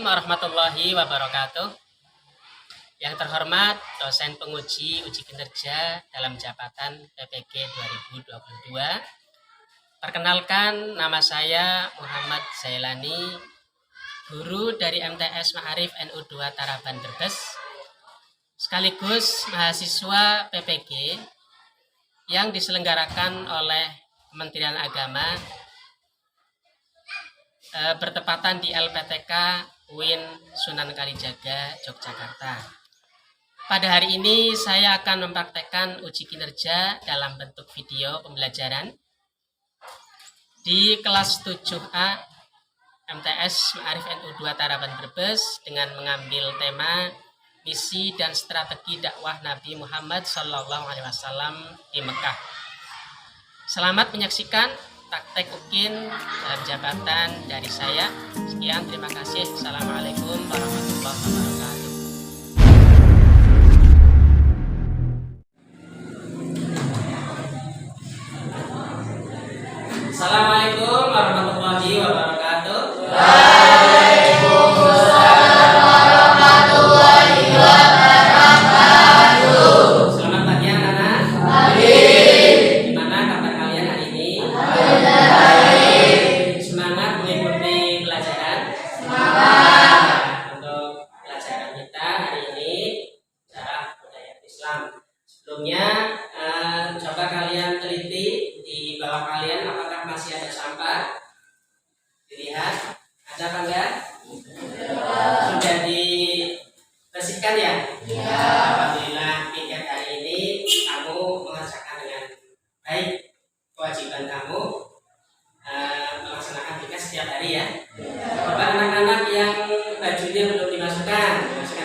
warahmatullahi wabarakatuh. Yang terhormat dosen penguji uji kinerja dalam jabatan PPG 2022. Perkenalkan, nama saya Muhammad Zailani, guru dari MTS Ma'arif NU2 Taraban Brebes, sekaligus mahasiswa PPG yang diselenggarakan oleh Kementerian Agama bertepatan di LPTK UIN Sunan Kalijaga, Yogyakarta. Pada hari ini saya akan mempraktekkan uji kinerja dalam bentuk video pembelajaran di kelas 7A MTS Ma'arif NU2 Taraban Brebes dengan mengambil tema misi dan strategi dakwah Nabi Muhammad SAW di Mekah. Selamat menyaksikan praktek UKIN dalam jabatan dari saya. Sekian, terima kasih. Assalamualaikum warahmatullahi wabarakatuh. Assalamualaikum warahmatullahi wabarakatuh. Waalaikumsalam warahmatullahi wabarakatuh. Selamat pagi anak-anak. Pagi. Gimana kabar kalian hari ini? Baik. Semangat mengikuti pelajaran? Semangat. Untuk pelajaran kita hari ini sejarah budaya Islam. Sebelumnya coba kalian teliti di bawah kalian apakah masih ada sampah. Dilihat ada apa enggak? Sudah dibersihkan ya? Ya. Alhamdulillah, hingga hari ini kamu mengerjakan dengan baik kewajiban kamu melaksanakan tugas setiap hari ya. Coba anak-anak yang bajunya belum dimasukkan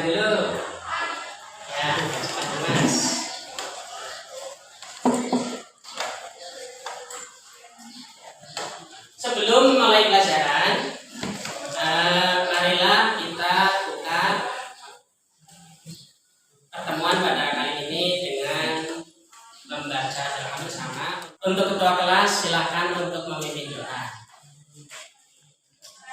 dulu. Ya, masukkan dulu, Mas. Sebelum mulai pelajaran, marilah kita buka pertemuan pada kali ini dengan membaca doa bersama. Untuk ketua kelas silakan untuk memimpin doa.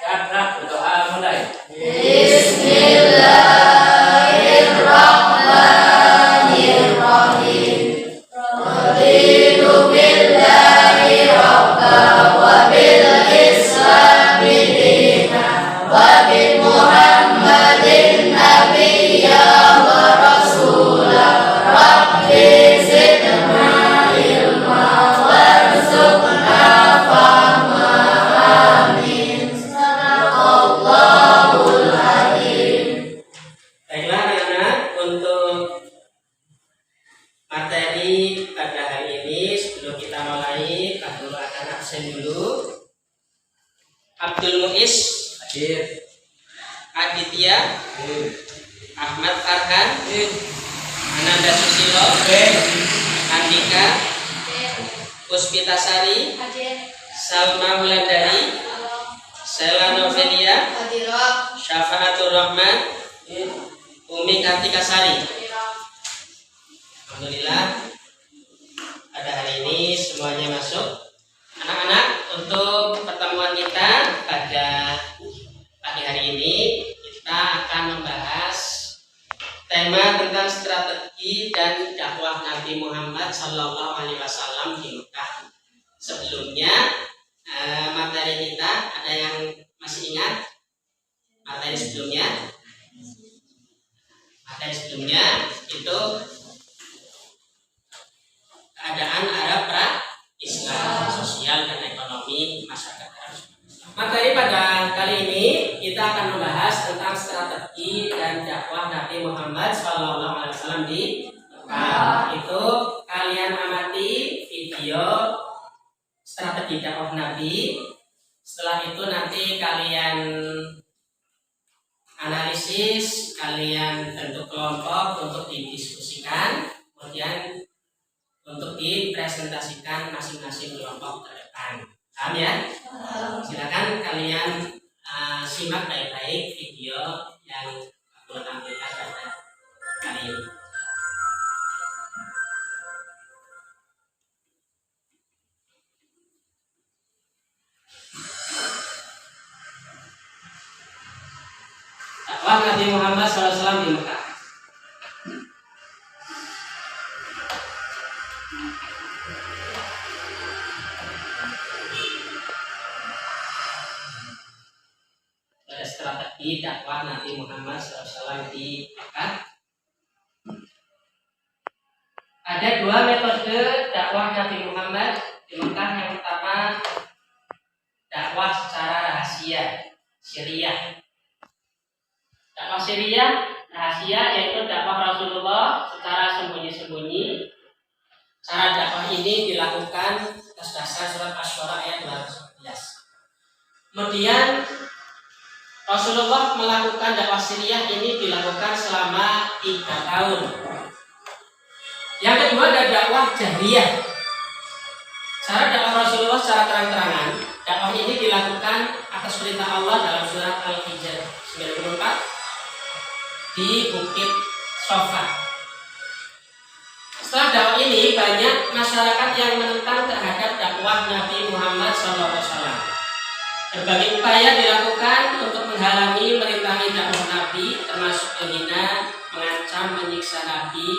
Siap, berdoa mulai. Bismillahirrahmanirrahim. Raditu billahi rabba wa bil islami dina wa bi Muhammadin nabiyya wa rasula. Rabbi zidna ilma warzuqna fahma. Amin. Sadaqallahul azim. Baiklah anak-anak, untuk materi pada hari ini sebelum kita mulai, Kak Guru akan absen dulu. Abdul Muiz, Hadir. Aditya, Ahmad Farhan, Ananda Susilo, Andika, Puspitasari, Salma Wulandari, Sela Novelia, Syafaatur Rahman, Umi Kartika Sari. Alhamdulillah, pada hari ini semuanya masuk. Anak-anak, untuk pertemuan kita pada pagi hari ini kita akan membahas tema tentang strategi dan dakwah Nabi Muhammad SAW di Mekah. Sebelumnya materi kita ada yang masih ingat materi sebelumnya? Materi sebelumnya itu keadaan Arab Islam, sosial dan ekonomi masyarakat Arab. Materi pada kali ini kita akan membahas tentang strategi dan dakwah Nabi Muhammad SAW di Mekah. Itu kalian amati video strategi dakwah Nabi. Setelah itu nanti kalian analisis, kalian bentuk kelompok untuk didiskusikan, kemudian untuk dipresentasikan masing-masing kelompok ke depan. Paham ya? Silakan kalian simak baik-baik video yang aku tampilkan pada kali ini. dakwah Nabi Muhammad SAW di Mekah. Strategi dakwah Nabi Muhammad SAW di Mekah. Ada dua metode dakwah Nabi Muhammad di Mekah. Yang pertama, dakwah secara rahasia, sirriyah. Dakwah sirriyah, rahasia, yaitu dakwah Rasulullah secara sembunyi-sembunyi. Cara dakwah ini dilakukan atas dasar surat Asy-Syu'ara ayat 211. Kemudian Rasulullah melakukan dakwah sirriyah ini dilakukan selama 3 tahun. Yang kedua ada dakwah jahriyah. Cara dakwah Rasulullah secara terang-terangan. Dakwah ini dilakukan atas perintah Allah dalam surat Al-Hijr 94 di Bukit Shafa. Setelah dakwah ini, banyak masyarakat yang menentang terhadap dakwah Nabi Muhammad SAW. Berbagai upaya dilakukan untuk menghalangi, merintangi dakwah Nabi, termasuk menghina, mengancam, menyiksa Nabi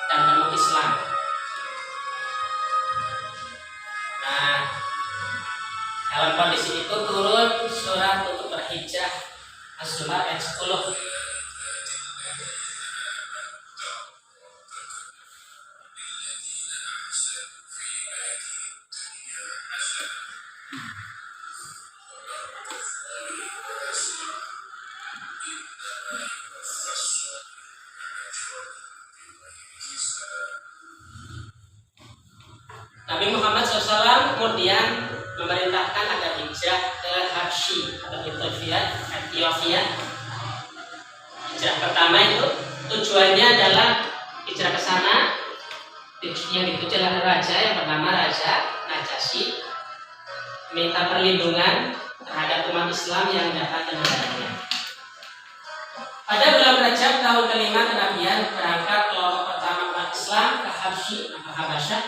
dan umat Islam. Nah, dalam kondisi itu turun surat untuk berhijrah Az-Zumar ayat 10. Nabi Muhammad SAW kemudian memerintahkan agar hijrah ke Habsyi atau Ethiopia. Hijrah pertama itu tujuannya adalah hijrah ke sana. Yang dituju adalah raja yang bernama Raja Najasyi, minta perlindungan terhadap umat Islam yang datang ke negaranya. Pada bulan Rajab tahun kelima kenabian berangkat kelompok pertama umat Islam ke Habsyi atau Habasyah,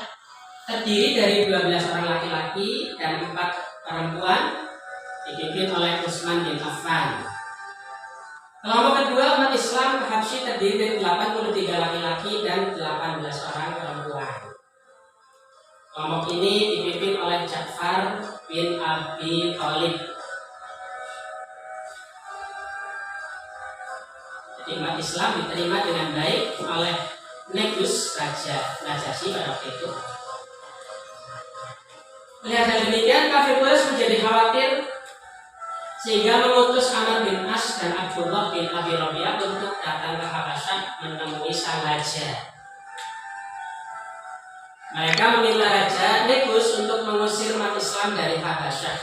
terdiri dari 12 orang laki-laki dan 4 perempuan, dipimpin oleh Utsman bin Affan. Kelompok kedua umat Islam ke Habsyi terdiri dari 83 laki-laki dan 18 orang perempuan. Kelompok ini dipimpin oleh Ja'far bin Abi Thalib. Jadi umat Islam diterima dengan baik oleh Negus Raja Najasyi pada waktu itu. Melihat hal demikian, kafir Quraisy menjadi khawatir sehingga mengutus Amr bin As dan Abdullah bin Abi Rabi'ah untuk datang ke Habasyah menemui sang raja. Mereka meminta Raja Negus untuk mengusir umat Islam dari Habasyah.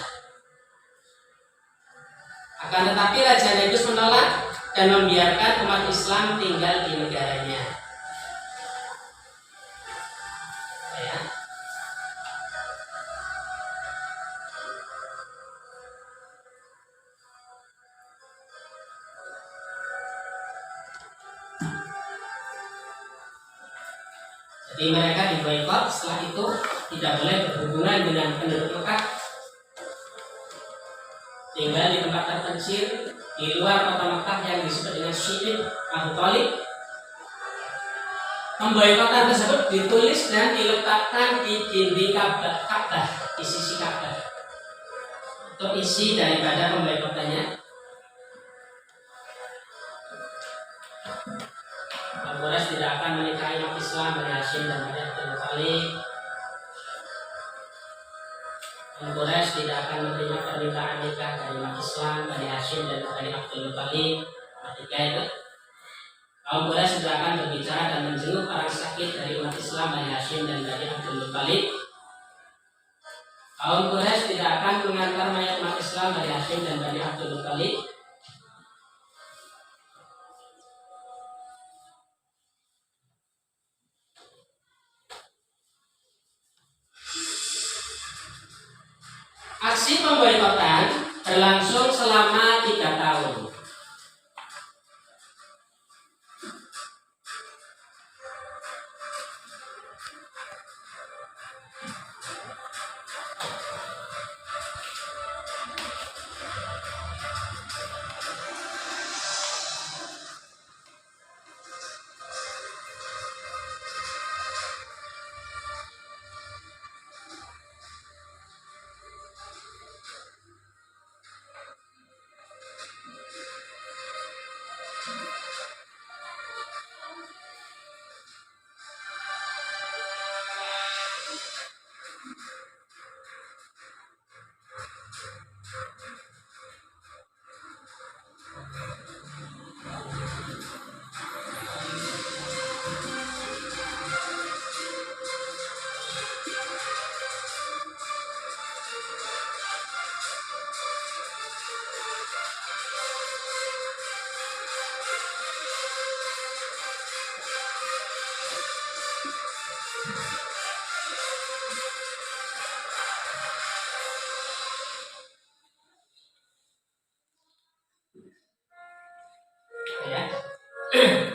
Akan tetapi Raja Negus menolak dan membiarkan umat Islam tinggal di negaranya. Ya. Jadi mereka diboikot. Setelah itu tidak boleh berhubungan dengan penduduk Mekah, tinggal di tempat terpencil di luar kota Mekah yang disebut dengan Syi'ib Abu Thalib. Pemboikotan tersebut ditulis dan diletakkan di dinding Ka'bah, di sisi Ka'bah. Untuk isi daripada pemboikotannya, Quraisy tidak akan menikahi umat Islam Bani Hashim dan Bani Abdul Muthalib. Quraisy tidak akan menerima permintaan nikah dari umat Islam Bani Hashim dan Bani Abdul Muthalib. Ketika itu, kaum Quraisy tidak akan berbicara dan menjenguk orang sakit dari umat Islam Bani Hashim dan Bani Abdul Muthalib. Kaum Quraisy tidak akan mengantar mayat umat Islam Bani Hashim dan Bani Abdul Muthalib. Aksi pemboikotan berlangsung selama 3 tahun.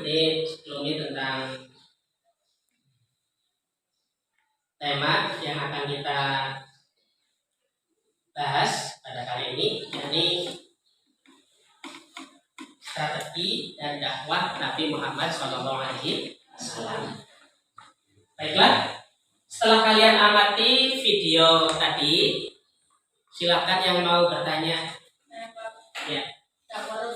ini sebelumnya tentang tema yang akan kita bahas pada kali ini, yakni strategi dan dakwah Nabi Muhammad SAW. Baiklah, setelah kalian amati video tadi, silakan yang mau bertanya. Ya. Dakwah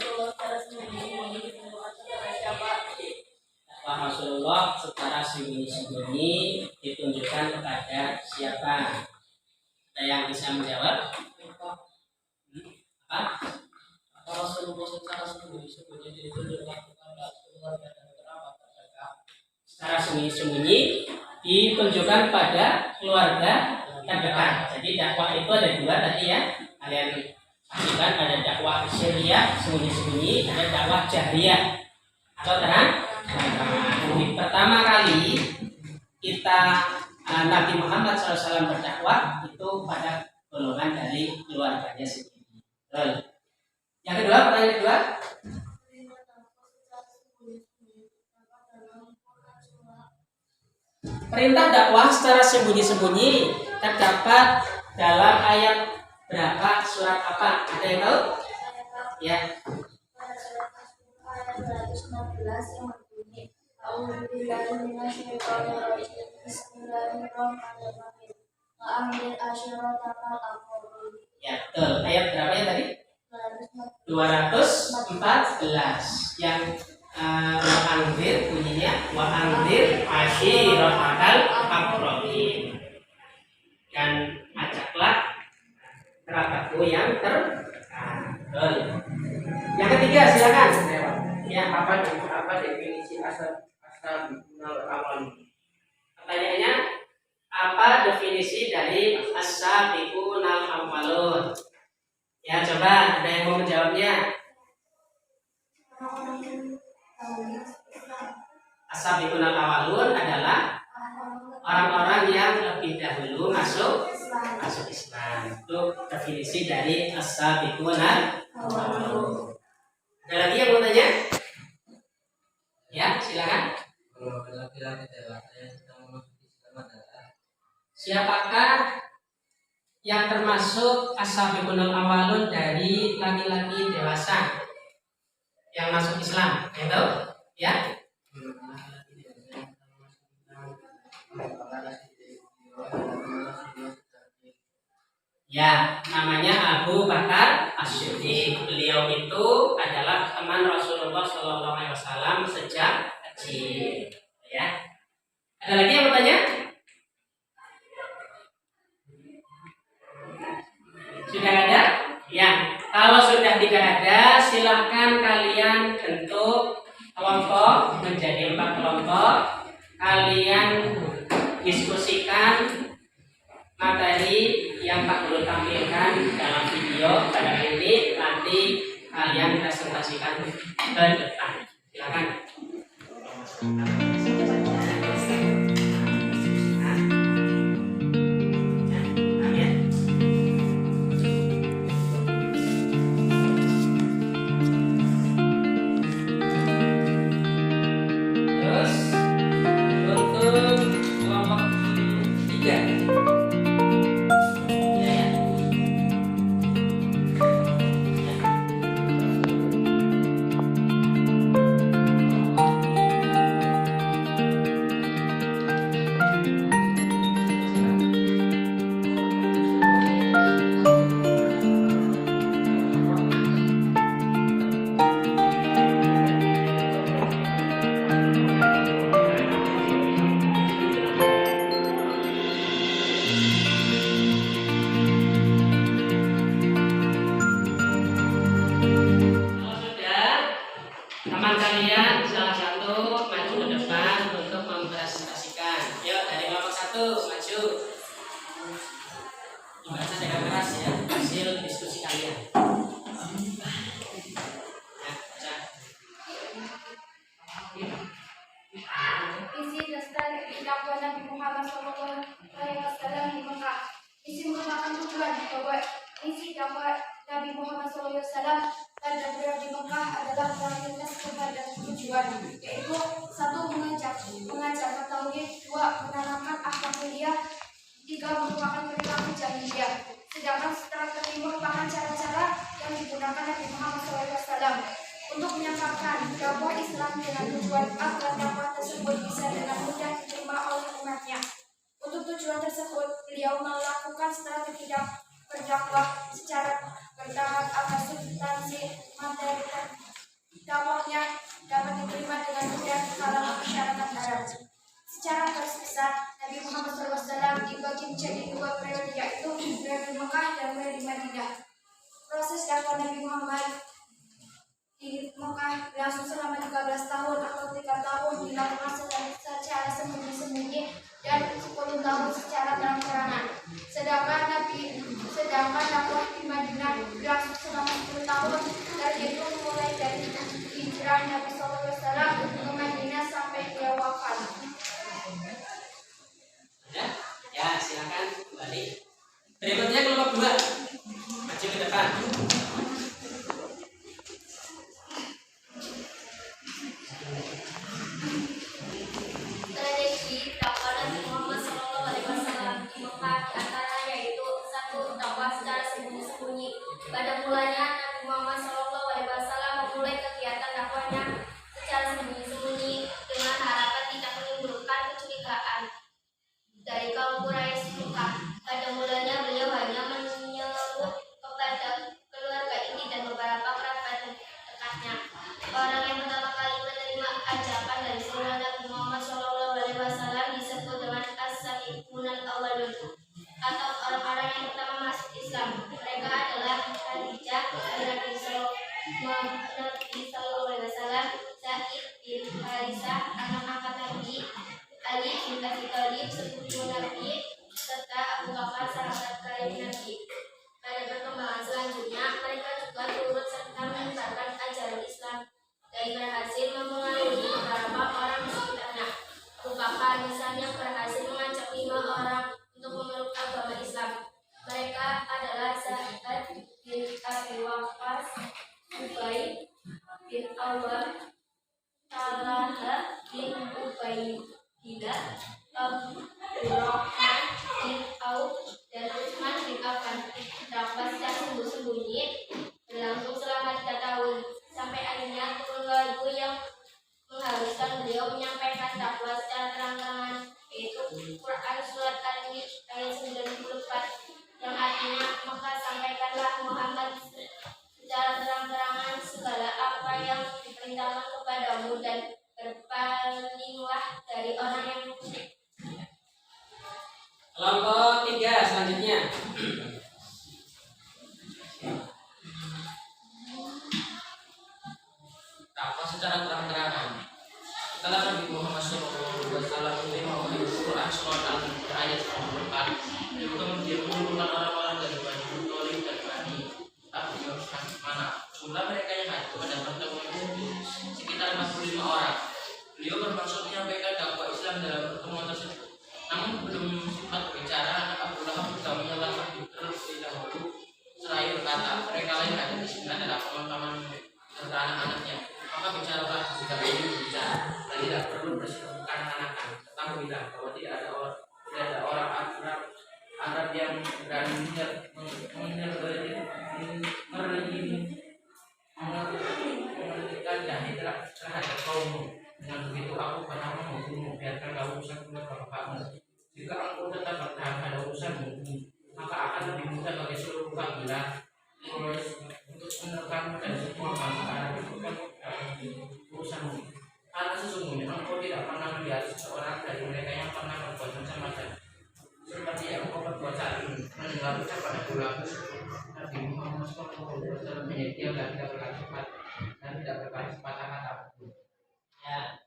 Rasulullah secara sembunyi-sembunyi ditunjukkan kepada siapa? Ada yang bisa menjawab? Apa? Rasulullah secara sembunyi-sembunyi ditunjukkan kepada keluarga dan kerabat terdekat. Secara sembunyi-sembunyi ditunjukkan pada keluarga terdekat. Jadi dakwah itu ada dua tadi ya. Kalian saksikan, ada dakwah syariah sembunyi-sembunyi, ada dakwah jahriyah atau terang. Pertama kali kita Nabi Muhammad SAW berdakwah itu pada golongan dari keluarganya sendiri. Yang kedua, pertanyaan kedua. Perintah dakwah secara sembunyi-sembunyi terdapat dalam ayat berapa, surat apa? Ada yang tahu? Ya. Ya, betul. Ayat berapa ya tadi? 214 yang wa'anzir bunyinya wa'anzir ashiratakal aqrabin, dan ajaklah kerabatmu yang terdekat. Yang ketiga silakan. Ya, apa definisi as-sabiqunal awwalun? Pertanyaannya, apa definisi dari as-sabiqunal awwalun? Ya, coba ada yang mau menjawabnya. As-sabiqunal awwalun adalah orang-orang yang lebih dahulu masuk Islam. Itu definisi dari as-sabiqunal awwalun. Ada lagi yang mau tanya? Ya, silakan. Kalau laki-laki dewasa yang sedang masuk Islam adalah siapakah yang termasuk as-sabiqunal awwalun dari laki-laki dewasa yang masuk Islam? Yang tahu? Ya. Ya, namanya Abu Bakar As-Siddiq. Beliau itu adalah teman Rasulullah SAW sejak kecil. Ya. Ada lagi yang bertanya? Sudah ada? Ya. Kalau sudah tidak ada, silahkan kalian bentuk kelompok menjadi 4 kelompok. Kalian diskusikan materi yang Pak Guru tampilkan dalam video pada hari ini. Nanti kalian presentasikan ke depan. Silakan. Terus untuk kelompok 3. Teman kalian salah satu maju ke depan untuk mempresentasikan. Yuk, dari kelompok 1 maju. Dibaca dengan keras ya hasil diskusi kalian. Ya, baca. Isi dasar dakwah Nabi Muhammad SAW di Mekah. Isi merupakan tujuan bahwa isi dakwah Nabi Muhammad SAW pada berada di Mekah adalah prioritas kepada tujuan tujuan, yaitu satu mengajarkan tauhid, dua menanamkan akhlak mulia, tiga merupakan perilaku jahiliyah. Sedangkan strategi merupakan cara-cara yang digunakan Nabi Muhammad SAW untuk menyampaikan dakwah Islam dengan tujuan agar dakwah tersebut bisa dengan mudah diterima oleh umatnya. Untuk tujuan tersebut, beliau melakukan strategi berdakwah secara bertahap agar substansi materi dakwahnya dapat diterima dengan mudah di kalangan masyarakat Arab. Secara garis besar, Nabi Muhammad SAW dibagi menjadi dua periode, yaitu periode Mekah dan periode Madinah. Proses dakwah Nabi Muhammad di Mekah berlangsung selama 13 tahun atau 3 tahun dilakukan secara sembunyi-sembunyi dan 10 tahun secara terang-terangan. Sedangkan dakwah di Madinah berlangsung selama 10 tahun, yaitu mulai dari hijrah Nabi SAW ke Madinah sampai dia wafat. Ya, silakan kembali. Berikutnya kelompok 2. Maju ke depan. Strategi dakwah Nabi Muhammad SAW di Mekah diantaranya yaitu satu, dakwah secara sembunyi-sembunyi. Pada mulanya Nabi Muhammad SAW memulai kegiatan dakwahnya secara sembunyi-sembunyi dengan harapan tidak menimbulkan kecurigaan dari kaum Quraisy Mekah. Pada mulanya beliau hanya menyebut kepada keluarga inti dan beberapa kerabat dekatnya. Orang yang pertama kali menerima ajakan dari seorang Nabi Muhammad SAW disebut dengan as-sabiqunal awwalun atau orang-orang yang pertama masuk Islam. Mereka adalah Khadijah, Nabi SAW, Zaid bin Harisah, anak angkat Nabi, Ali bin Abi Thalib, sepupu Nabi, serta Abu Bakar, sahabat karib Nabi. Pada perkembangan selanjutnya, mereka juga turut serta menyebarkan ajaran Islam dan berhasil mempengaruhi beberapa orang di sekitarnya. Abu Bakar misalnya berhasil mengajak 5 orang untuk memeluk agama Islam. Mereka adalah Sa'ad bin Abi Waqqas, Ubay bin Awam, Talha bin Ubaidillah, Abdurrahman bin Auf, dan Utsman bin Affan. Dakwah secara sembunyi-sembunyi berlangsung selama 3 tahun sampai akhirnya turun lagu yang mengharuskan beliau menyampaikan dakwah secara terang-terangan, yaitu Quran surat Al-Mulk ayat 94 yang artinya, maka sampaikanlah Muhammad secara terang-terangan segala apa yang diperintahkan kepadamu dan berpalinglah dari orang yang musyrik. Kelompok 3 selanjutnya. Dakwah secara terang-terangan. Setelah Nabi Muhammad SAW menerima wahyu Quran surat Al-Mulk ayat 94, kemudian dia mengumpulkan orang-orang dari Bani Muthalib dan Bani mana. Jumlah mereka yang hadir pada pertemuan itu sekitar 45 orang. Beliau bermaksud menyampaikan dakwah Islam dalam pertemuan tersebut. Namun belum sempat berbicara, anak Abu Lahab bertanya langsung terlebih dahulu seraya berkata, mereka lain ada di sini adalah teman-teman serta anak-anaknya. Maka bicaralah jika ingin berbicara dan tidak perlu bersikap kanak-kanakan. Ketahuilah bahwa tidak ada orang Arab yang berani menghentikan dan terhadap kaummu. Dengan begitu aku pernah membunuhmu, biarkan kau urusan keluarga bapakmu. Jika aku tetap bertahan pada urusanmu, maka akan lebih mudah bagi seluruh kabilah untuk menekan dan semua bangsa Arab itu kan urusanmu. Karena sesungguhnya engkau tidak pernah melihat seseorang dari mereka yang pernah berbuat macam-macam seperti yang engkau berbuat saat ini. Mendengar ucapan Abu Lahab, Nabi Muhammad SAW menyediakan dan tidak berkata cepat dan tidak berkata kata-kata apapun. Ya,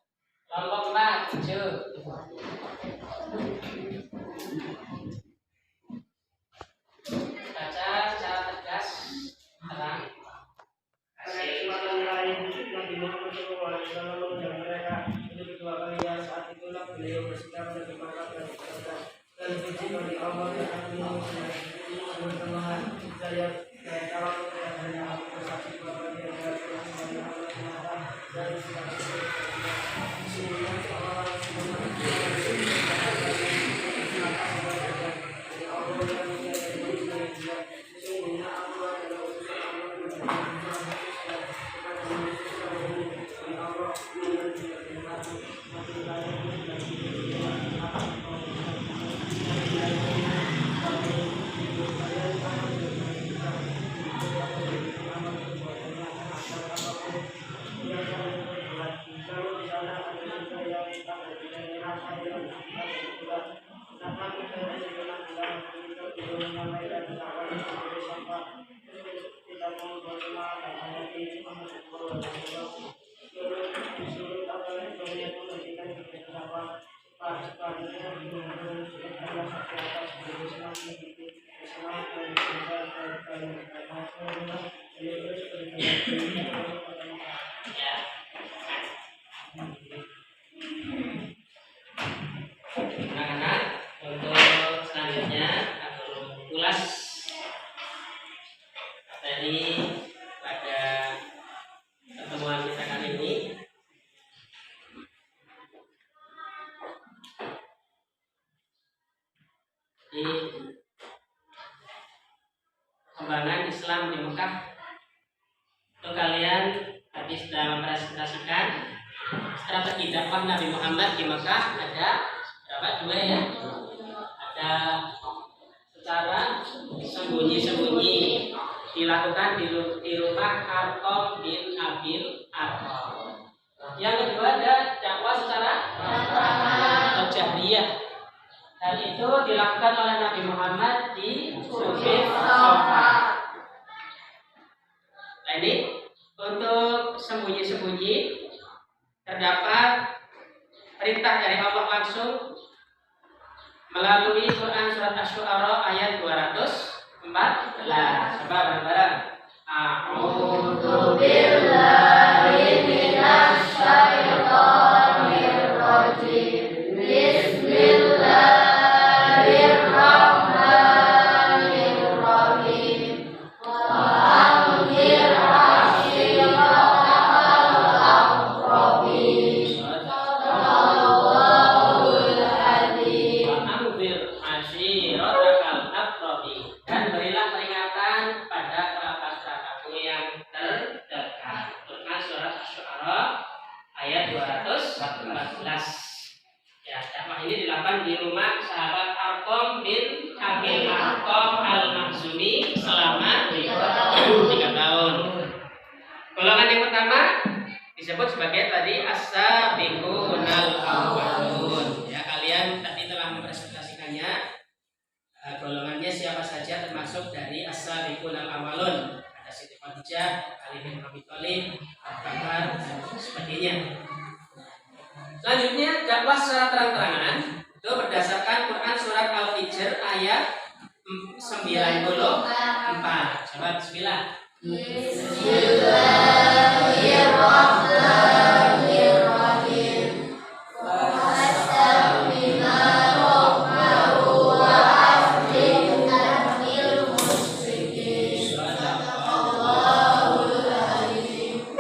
kelompok 4, 7. Baca secara tegas, terang. Kesempatan lain Nabi Muhammad SAW mengundang mereka untuk kedua kalinya. Saat itulah beliau bersikap lebih mantap dan cerdas dan benci bagi Allah dan Nabi Muhammad bertemahan saya dan kalau hanya aku bersaksi bahwa dia adalah Tuhan yang maha dan segala sesuatu. Anak-anak, untuk selanjutnya aku ulas materi pada pertemuan kita kali ini. Di perkembangan Islam di Mekah, untuk kalian tadi sudah mempresentasikan strategi dakwah Nabi Muhammad di Mekah. Ada berapa? Dua ya. Ada secara sembunyi-sembunyi dilakukan di rumah Arqam bin Abil Arqam. Yang kedua ada dakwah secara jahriyah. Hal itu dilakukan oleh Nabi Muhammad di Bukit Safa. Nah, ini untuk sembunyi-sembunyi terdapat perintah dari Allah langsung melalui Quran surat Asy-Syu'ara ayat 214. Coba bareng-bareng. A'udzu billahi minasy syaithanir rajim. Bismillahirrahmanirrahim. Wa anzir ashiratakal aqrabin. Sadaqallahul adzim. Wa anzir ashiratakal aqrabin. Dan berilah peringatan pada kerabat-kerabatmu yang terdekat. Quran surat Asy-Syu'ara ayat 214. Ya, dakwah ini dilakukan di rumah sahabat Arqam bin Abil Arqam al-Makhzumi selama 3 tahun. Golongan yang pertama disebut sebagai tadi as-sabiqunal awwalun. Ya, kalian tadi telah mempresentasikannya. Golongannya siapa saja termasuk dari as-sabiqunal awwalun. Ada Siti Khadijah, Ali bin Abi Thalib, Abu Bakar, dan sebagainya. Selanjutnya dakwah secara terang-terangan itu berdasarkan Quran surat Al-Hijr ayat 94. Coba bismillah. Bismillahirrahmanirrahim.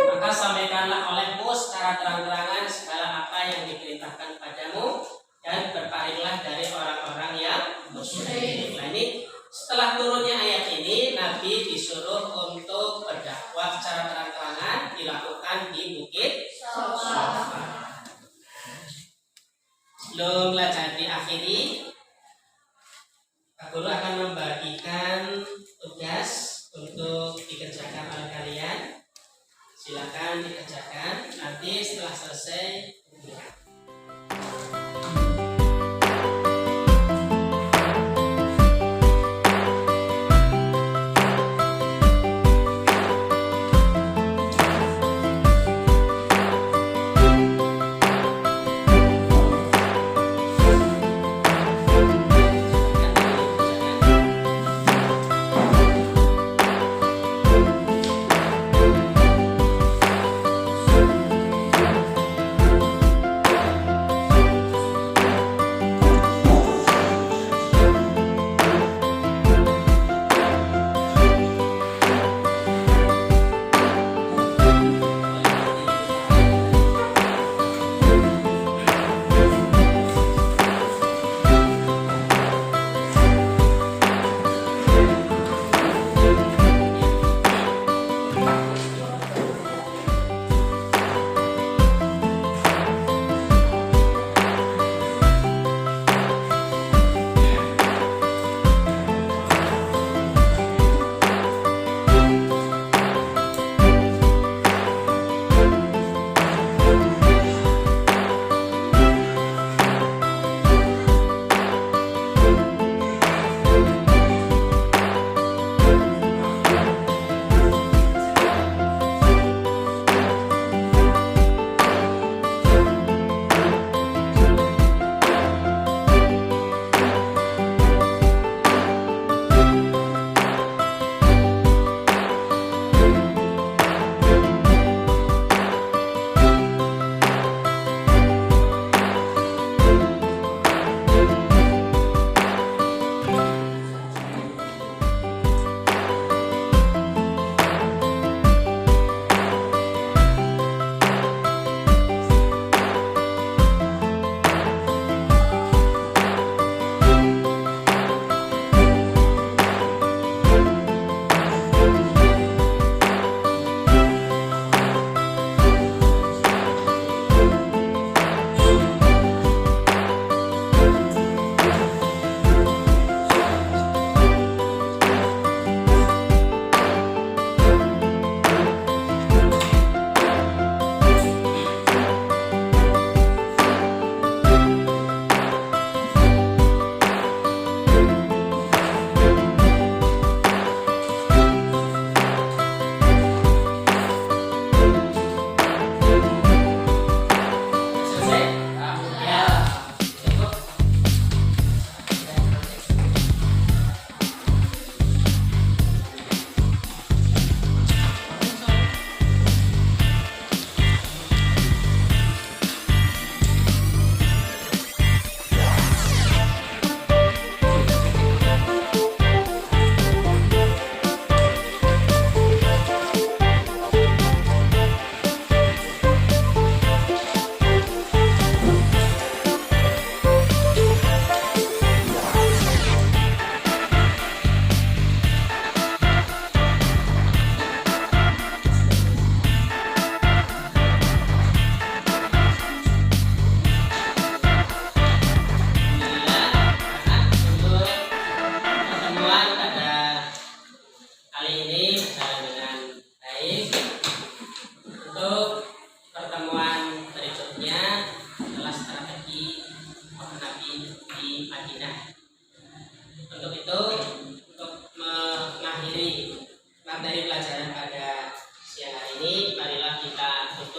Maka sampaikanlah olehmu secara terang-terangan segala apa yang diperintahkan padamu dan berpalinglah dari orang-orang yang musyrik. Nah, ini setelah turunnya ayat ini, Nabi disuruh untuk berdakwah secara terang-terangan dilakukan di Bukit Safa. Sebelum belajar diakhiri, Pak Guru akan membagikan tugas untuk dikerjakan oleh kalian. Silakan dikerjakan. Nanti setelah selesai lihat.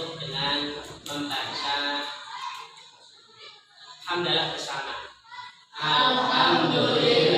tutup dengan membaca hamdalah bersama. Alhamdulillah.